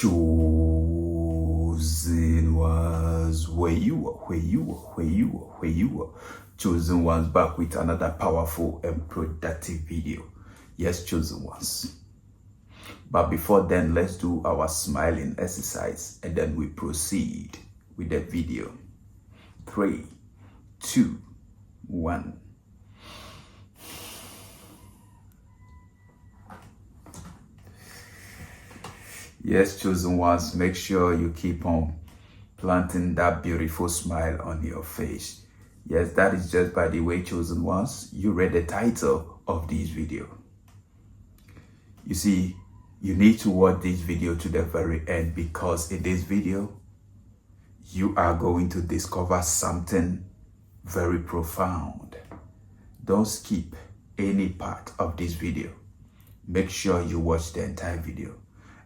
Chosen ones, where you are. Chosen ones, back with another powerful and productive video. Yes, chosen ones. But before then, let's do our smiling exercise and then we proceed with the video. 3, 2, 1. Yes, chosen ones, make sure you keep on planting that beautiful smile on your face. Yes, that is just by the way, chosen ones, you read the title of this video. You see, you need to watch this video to the very end, because in this video, you are going to discover something very profound. Don't skip any part of this video. Make sure you watch the entire video.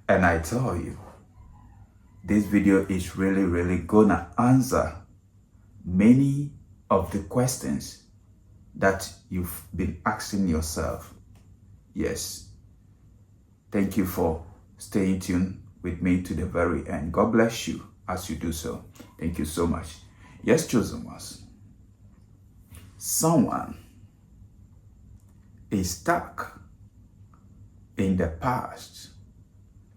And I tell you, this video is really gonna answer many of the questions that you've been asking yourself. Yes. Thank you for staying tuned with me to the very end. God bless you as you do so. Thank you so much. Yes, chosen ones. Someone is stuck in the past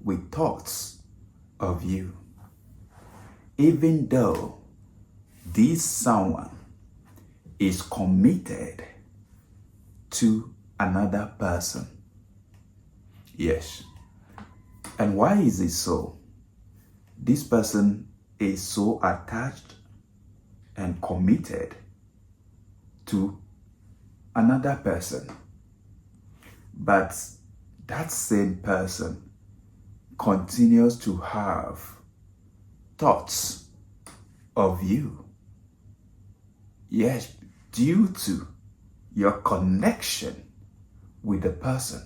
with thoughts of you, even though this someone is committed to another person. Yes. And why is it so? This person is so attached and committed to another person. But that same person continues to have thoughts of you. Yes, due to your connection with the person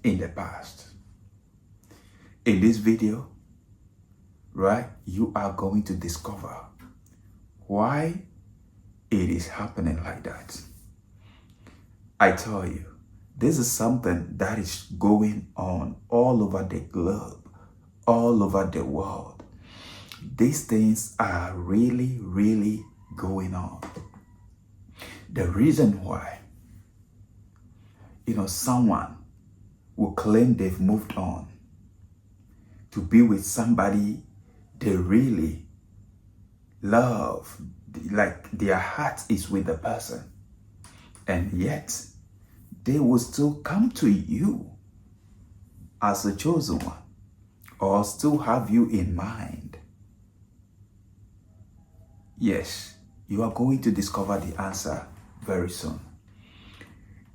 in the past. In this video, right, you are going to discover why it is happening like that. I tell you, this is something that is going on all over the globe, all over the world. These things are really going on. The reason why, someone will claim they've moved on to be with somebody they really love, like their heart is with the person, and yet they will still come to you as a chosen one, or still have you in mind. Yes, you are going to discover the answer very soon.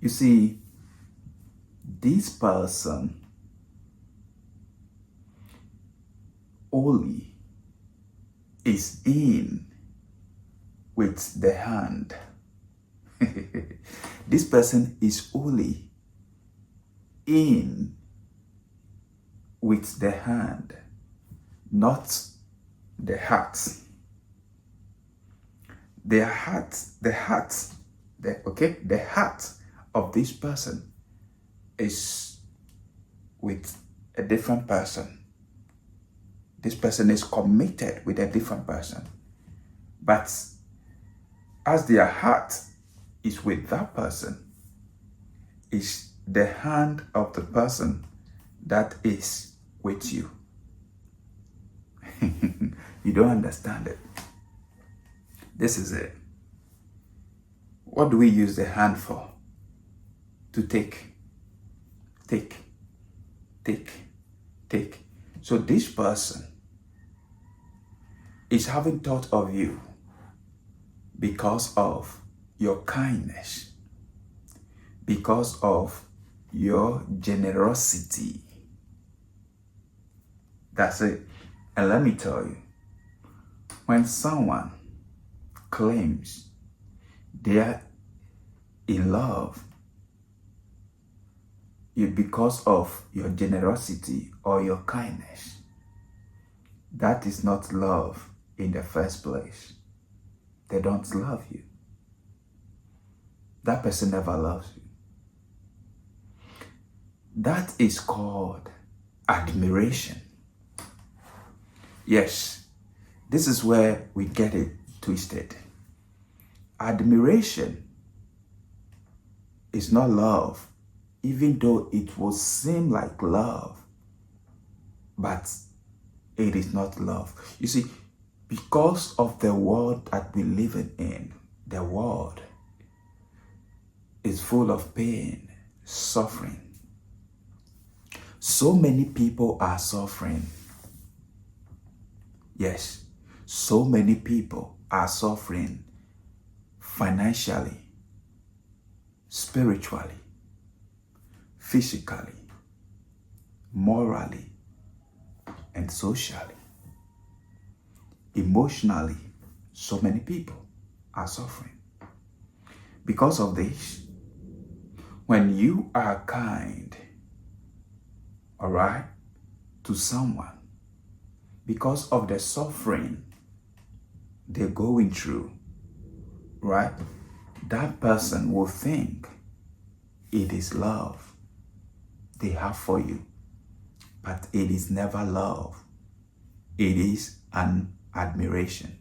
You see, this person only is in with the hand. This person is only in with the hand, not the heart. The heart of this person is with a different person. This person is committed with a different person. But as their heart is with that person, is the hand of the person that is with you. You don't understand it. This is it. What do we use the hand for? To take. So this person is having thought of you because of your kindness, because of your generosity. That's it. And let me tell you, when someone claims they are in love you because of your generosity or your kindness, that is not love in the first place. They don't love you. That person never loves you. That is called admiration. Yes, this is where we get it twisted. Admiration is not love, even though it will seem like love, but it is not love. You see, because of the world that we live in, the world is full of pain, suffering. So many people are suffering. Yes, so many people are suffering financially, spiritually, physically, morally, and socially. Emotionally, so many people are suffering. Because of this, when you are kind, all right, to someone, because of the suffering they're going through, right, that person will think it is love they have for you, but it is never love. It is an admiration.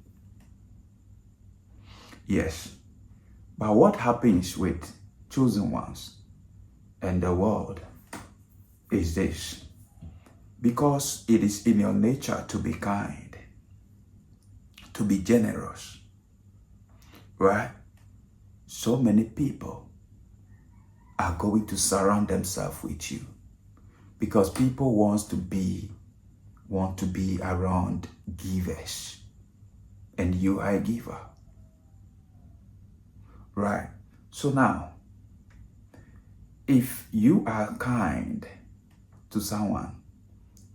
Yes, but what happens with chosen ones and the world is this: because it is in your nature to be kind, to be generous, right? So many people are going to surround themselves with you because people want to be around givers, and you are a giver, right? So now, if you are kind to someone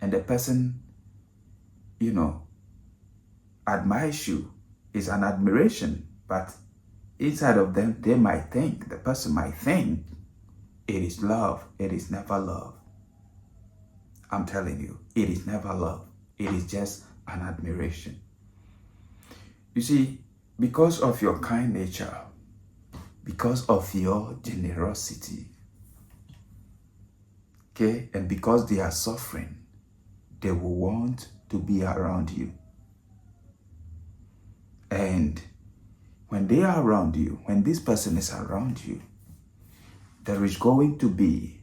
and the person, admires you, is an admiration, but inside of them, the person might think it is love. It is never love. I'm telling you, it is never love. It is just an admiration. You see, because of your kind nature, because of your generosity, okay, and because they are suffering, they will want to be around you. And when they are around you, when this person is around you, there is going to be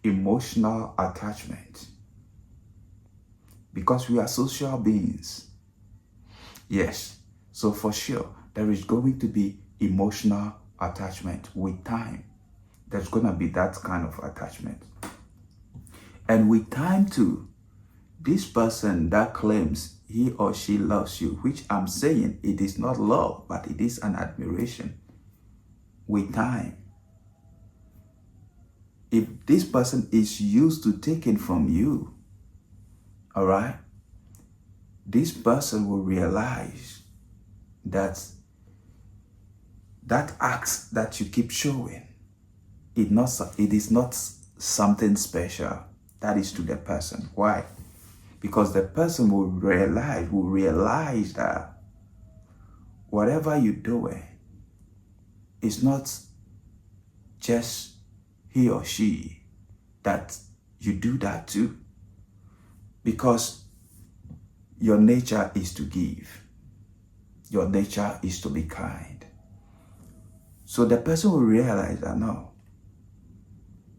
emotional attachment, because we are social beings. Yes, so for sure, there is going to be emotional attachment with time. There's going to be that kind of attachment. And with time too, this person that claims he or she loves you, which I'm saying it is not love, but it is an admiration. With time, if this person is used to taking from you, all right, this person will realize that that act that you keep showing, it is not something special. That is to the person. Why? Because the person will realize that whatever you're doing is not just he or she, that you do that too. Because your nature is to give. Your nature is to be kind. So the person will realize that no,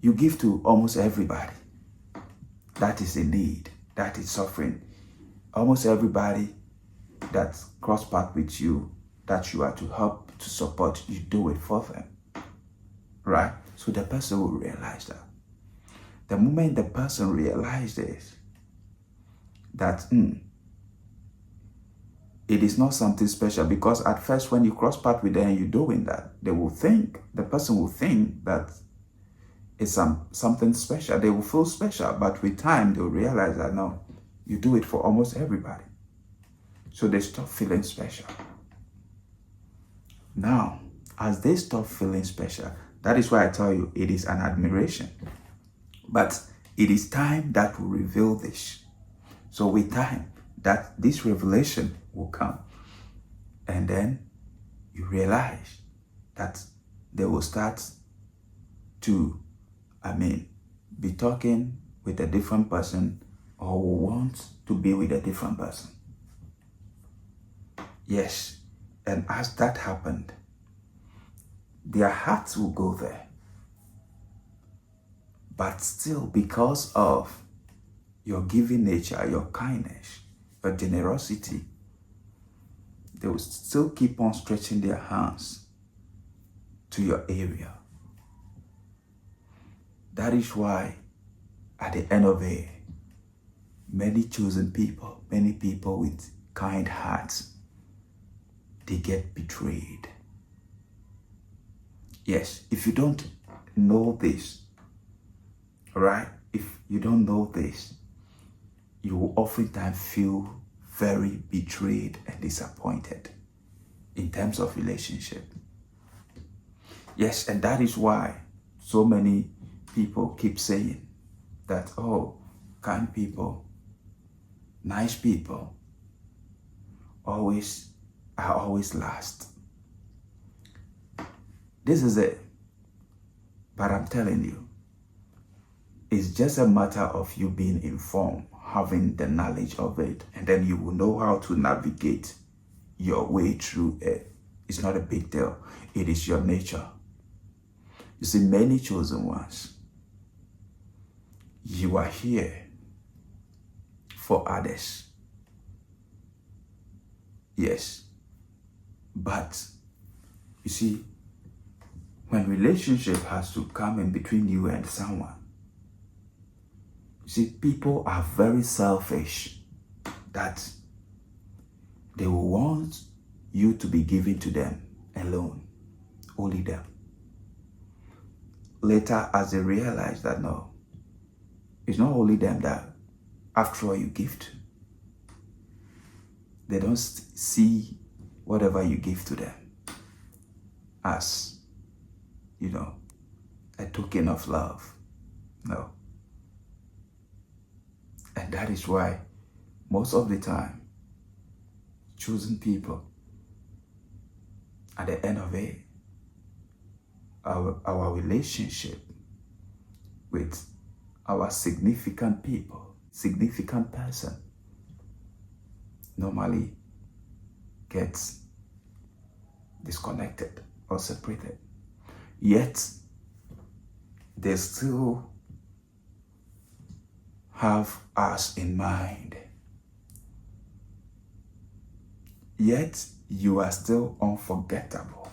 you give to almost everybody that is in need, that is suffering. Almost everybody that cross path with you, that you are to help, to support, you do it for them, right? So the person will realize that. The moment the person realizes that it is not something special, because at first when you cross path with them and you're doing that, the person will think that it's something special. They will feel special, but with time they'll realize that no, you do it for almost everybody. So they stop feeling special. Now, as they stop feeling special, that is why I tell you it is an admiration. But it is time that will reveal this. So with time, that this revelation will come. And then you realize that they will start to, be talking with a different person or will want to be with a different person. Yes, and as that happened, their hearts will go there. But still, because of your giving nature, your kindness, your generosity, they will still keep on stretching their hands to your area. That is why, at the end of it, many chosen people, many people with kind hearts, they get betrayed. Yes, if you don't know this, right? If you don't know this, you will oftentimes feel very betrayed and disappointed in terms of relationship. Yes, and that is why so many people keep saying that, oh, kind people, nice people, are always last. This is it. But I'm telling you, it's just a matter of you being informed, having the knowledge of it, and then you will know how to navigate your way through it. It's not a big deal. It is your nature. You see, many chosen ones, you are here for others. Yes. But you see, when relationship has to come in between you and someone, you see, people are very selfish that they will want you to be given to them alone, only them. Later, as they realize that no, it's not only them that after all you give to. They don't see whatever you give to them as, a token of love. No. And that is why most of the time, chosen people, at the end of it, our relationship with our significant people, significant person, normally gets disconnected or separated. Yet, they still have us in mind. Yet, you are still unforgettable.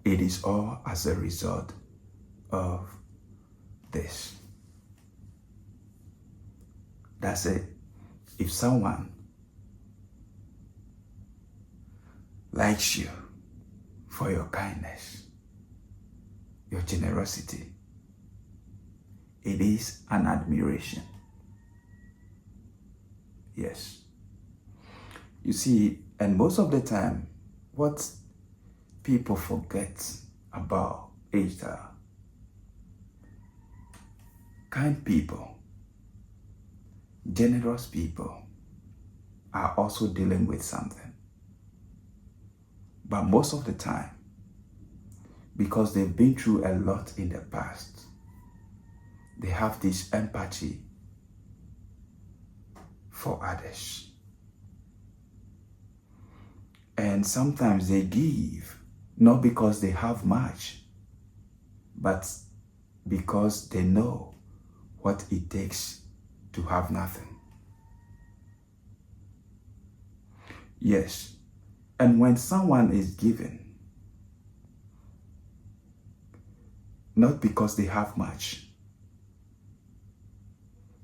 It is all as a result of this. That's it. If someone likes you for your kindness, your generosity, it is an admiration. Yes. You see, and most of the time, what people forget about is that kind people, generous people are also dealing with something. But most of the time, because they've been through a lot in the past, they have this empathy for others. And sometimes they give, not because they have much, but because they know what it takes to have nothing. Yes, and when someone is given, not because they have much,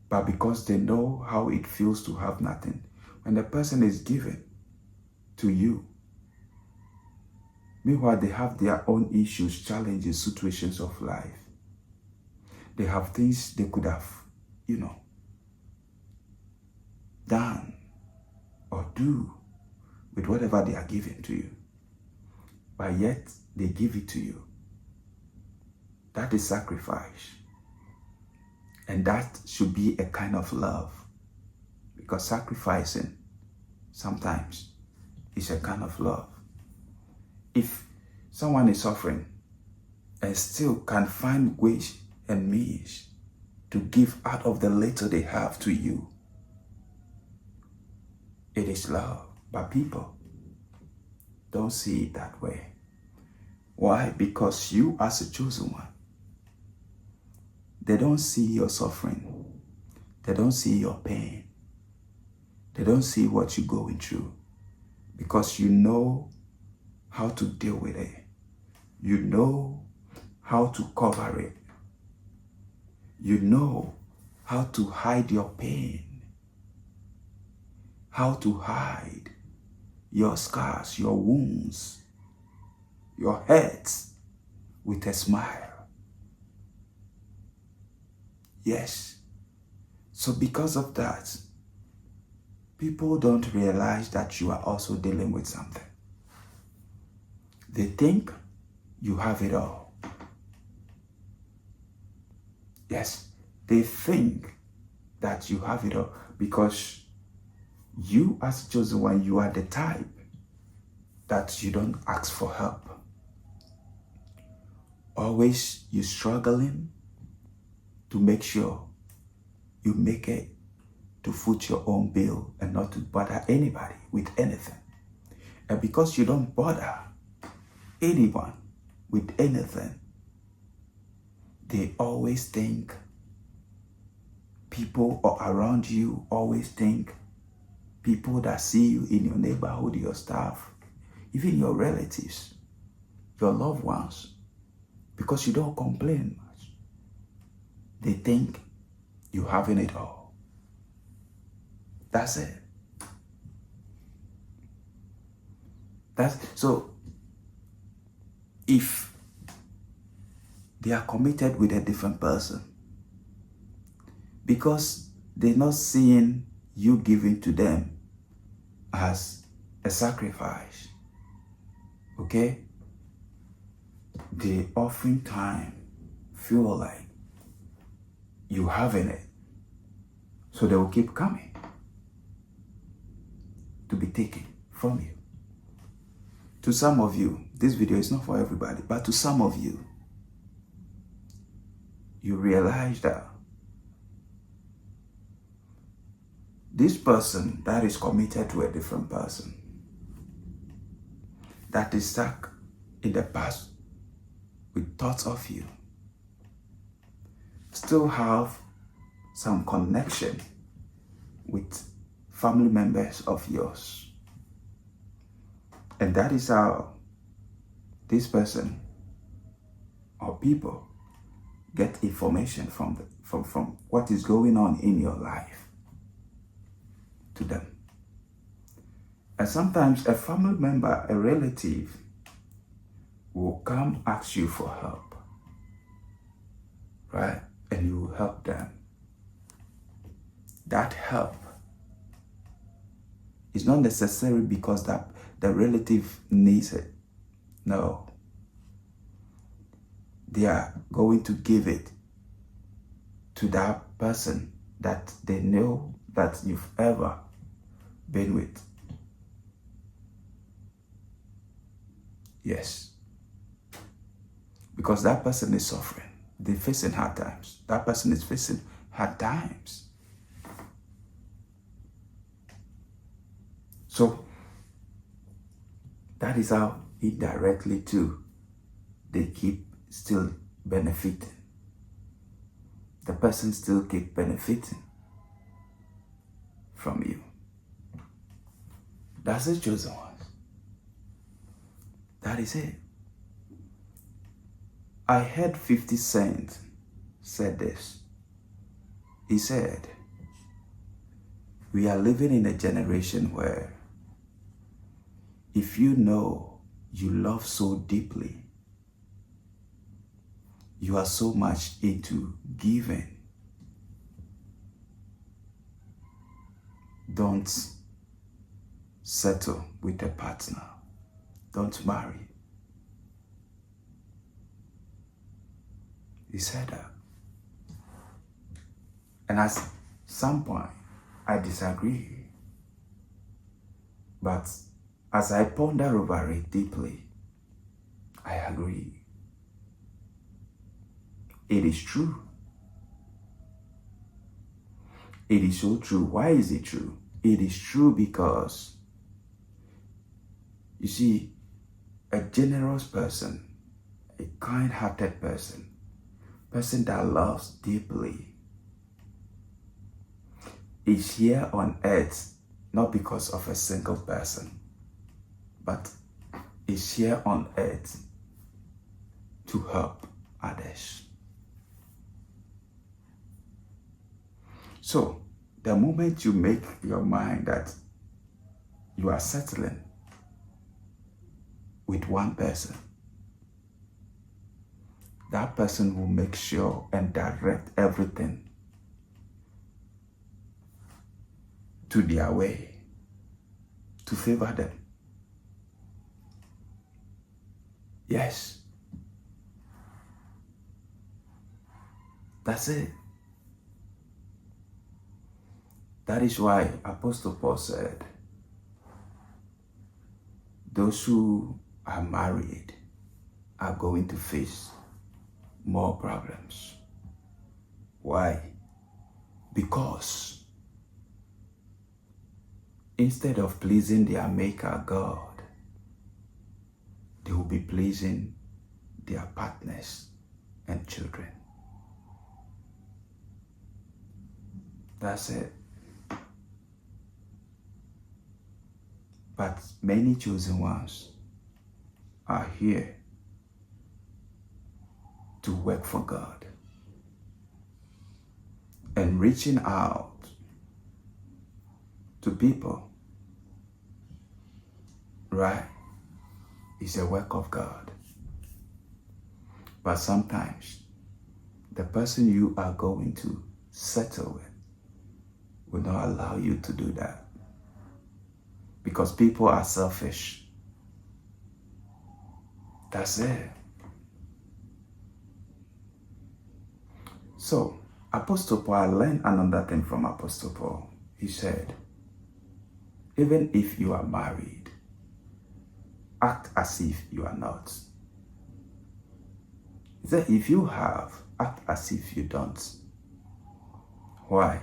but because they know how it feels to have nothing. When the person is given to you, meanwhile they have their own issues, challenges, situations of life. They have things they could have, done or do with whatever they are giving to you. But yet they give it to you. That is sacrifice. And that should be a kind of love. Because sacrificing sometimes is a kind of love. If someone is suffering and still can find ways and means to give out of the little they have to you. It is love, but people don't see it that way. Why? Because you as a chosen one, they don't see your suffering. They don't see your pain. They don't see what you're going through, because you know how to deal with it. You know how to cover it. You know how to hide your pain, how to hide your scars, your wounds, your hurts with a smile. Yes. So because of that, people don't realize that you are also dealing with something. They think you have it all. Yes, they think that you have it all because you as a chosen one, you are the type that you don't ask for help. Always you're struggling to make sure you make it to foot your own bill and not to bother anybody with anything. And because you don't bother anyone with anything, they always think, people around you always think, people that see you in your neighborhood, your staff, even your relatives, your loved ones, because you don't complain much, they think you're having it all. That's it. So if they are committed with a different person, because they're not seeing you giving to them as a sacrifice, okay? They oftentimes feel like you having it, so they will keep coming to be taken from you. To some of you, this video is not for everybody, but to some of you, you realize that this person that is committed to a different person, that is stuck in the past with thoughts of you, still have some connection with family members of yours. And that is how this person or people get information from what is going on in your life to them. And sometimes a family member, a relative, will come ask you for help, right? And you will help them. That help is not necessary because that the relative needs it. No. They are going to give it to that person that they know that you've ever been with. Yes. Because that person is suffering. They're facing hard times. That person is facing hard times. So that is how indirectly too they keep still benefiting. The person still keep benefiting from you. That's the chosen ones. That is it. I heard 50 Cent said this. He said, we are living in a generation where if you know you love so deeply, you are so much into giving, don't settle with a partner. Don't marry. He said that. And at some point, I disagree. But as I ponder over it deeply, I agree. It is true. It is so true. Why is it true? It is true because, you see, a generous person, a kind-hearted person that loves deeply, is here on earth not because of a single person, but is here on earth to help others. So, the moment you make your mind that you are settling with one person, that person will make sure and direct everything to their way to favor them. Yes. That's it. That is why Apostle Paul said, those who are married are going to face more problems. Why? Because instead of pleasing their maker God, they will be pleasing their partners and children. That's it. But many chosen ones are here to work for God. And reaching out to people, right, is a work of God. But sometimes the person you are going to settle with will not allow you to do that. Because people are selfish. That's it. So, Apostle Paul, I learned another thing from Apostle Paul. He said, even if you are married, act as if you are not. He said, if you have, act as if you don't. Why?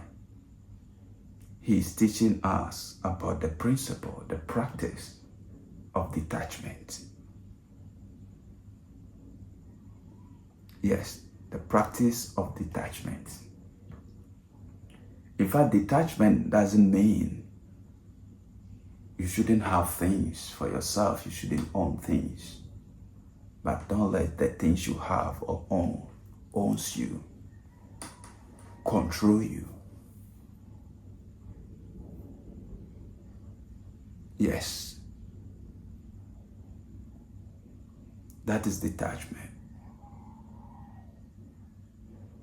He is teaching us about the principle, the practice of detachment. Yes, the practice of detachment. In fact, detachment doesn't mean you shouldn't have things for yourself, you shouldn't own things. But don't let the things you have or owns you, control you. Yes. That is detachment.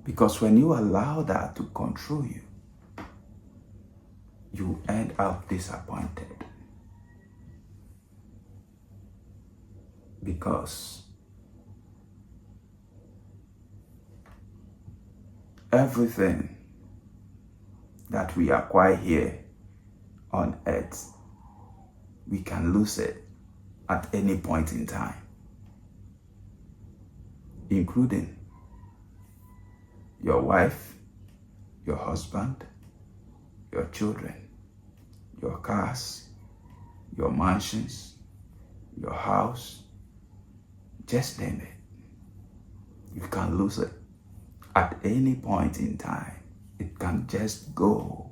Because when you allow that to control you, you end up disappointed. Because everything that we acquire here on earth, we can lose it at any point in time, including your wife, your husband, your children, your cars, your mansions, your house, just name it. You can lose it at any point in time. It can just go.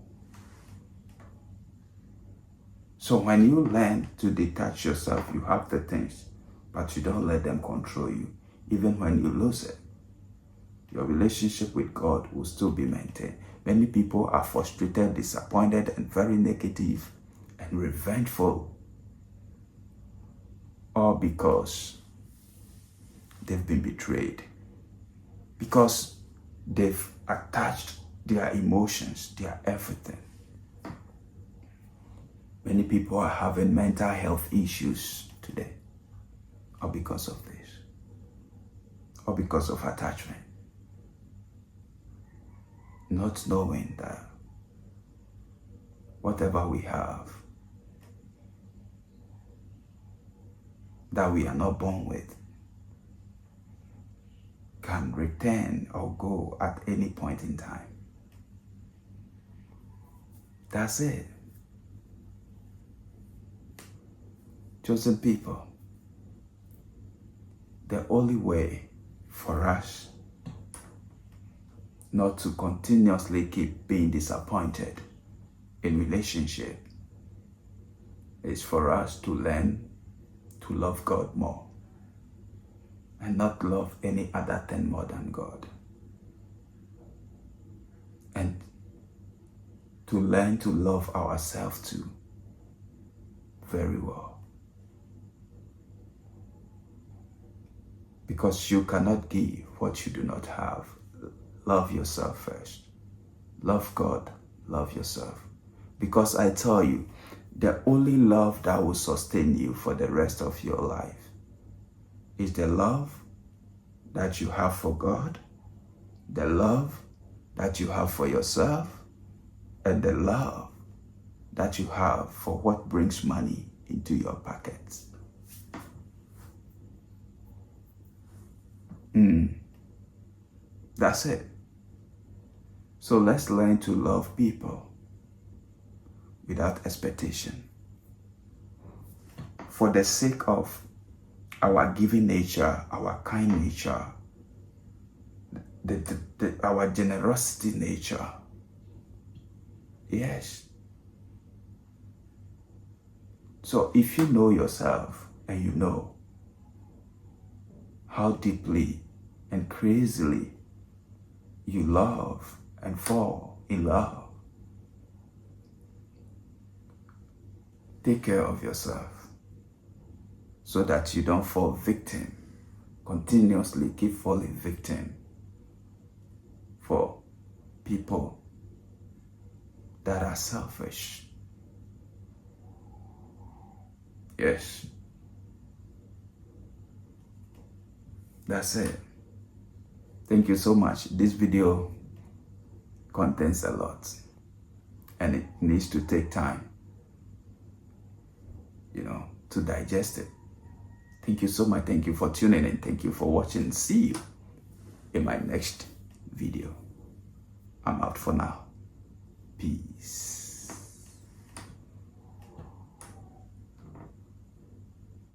So when you learn to detach yourself, you have the things, but you don't let them control you. Even when you lose it, your relationship with God will still be maintained. Many people are frustrated, disappointed, and very negative and revengeful, all because they've been betrayed. Because they've attached their emotions, their everything. Many people are having mental health issues today, or because of this, or because of attachment. Not knowing that whatever we have that we are not born with can return or go at any point in time. That's it. Chosen people, the only way for us not to continuously keep being disappointed in relationship is for us to learn to love God more and not love any other thing more than God. And to learn to love ourselves too very well. Because you cannot give what you do not have. Love yourself first. Love God, love yourself. Because I tell you, the only love that will sustain you for the rest of your life is the love that you have for God, the love that you have for yourself, and the love that you have for what brings money into your pockets. That's it. So let's learn to love people without expectation. For the sake of our giving nature, our kind nature, our generosity nature. Yes. So if you know yourself and you know how deeply and crazily you love and fall in love, take care of yourself so that you don't fall victim, continuously keep falling victim for people that are selfish. Yes. That's it. Thank you so much. This video contains a lot and it needs to take time, to digest it. Thank you so much. Thank you for tuning in. Thank you for watching. See you in my next video. I'm out for now. Peace.